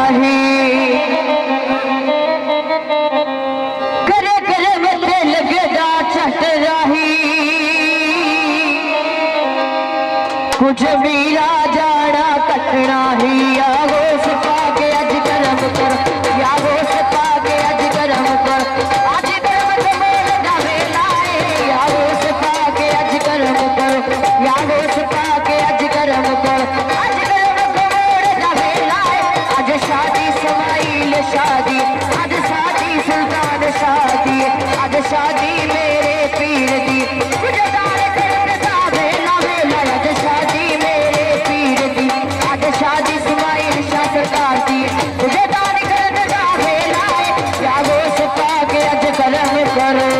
राही करे करे मथे लगदा झट राही कुछ मीरा जाना कटना ही यागो सपा के अज गरम कर यागो सपा के अज गरम कर अज गरम ते मोल दा वेला है यागो सपा के अज गरम कर यागो सपा के अज गरम कर अज गरम ते मोल दा वेला है अज शादी समाइल शादी अज शादी सुल्तान शादी अज शादी मेरे पीर दी तुझे दार करने दा वेला वेला अज शादी मेरे पीर दी अज शादी समाइल शाह सरकार दी तुझे दार करने दा वेला है यागो सपा के अज गरम करो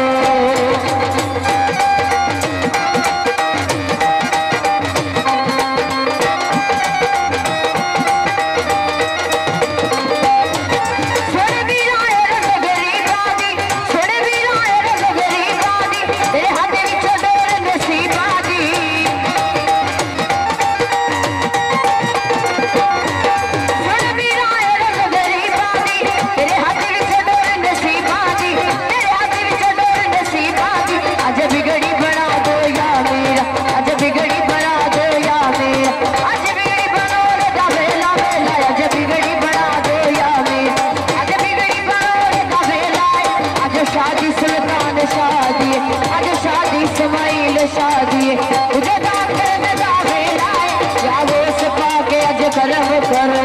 शादी तुझे दान करने दा वेला है यागो सपा के अज गरम करो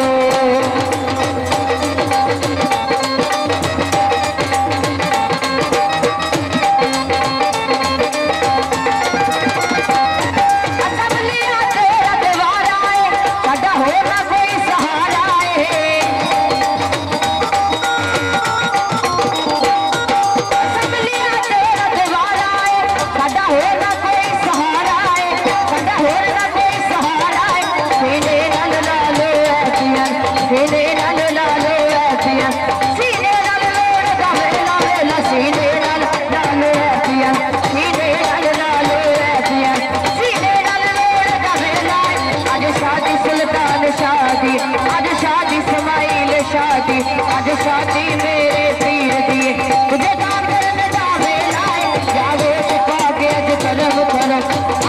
शादी आज शादी मेरे पीर दी तुझे दान करने दा वेला है यागो सपा के अज गरम करो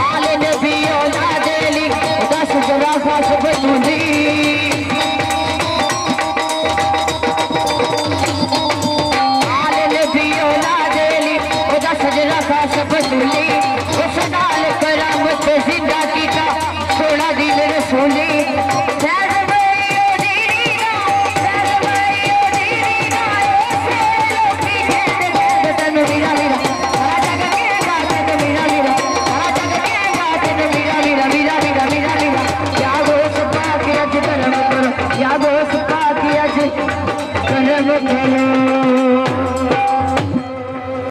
आले नबी औलाद अली दस जरा खास बतूली आले नबी औलाद अली दस जरा खास बतूली उस नाल करामत जिंदा कीता सोना दिल रसूली यागो सपा के अज गरम करो।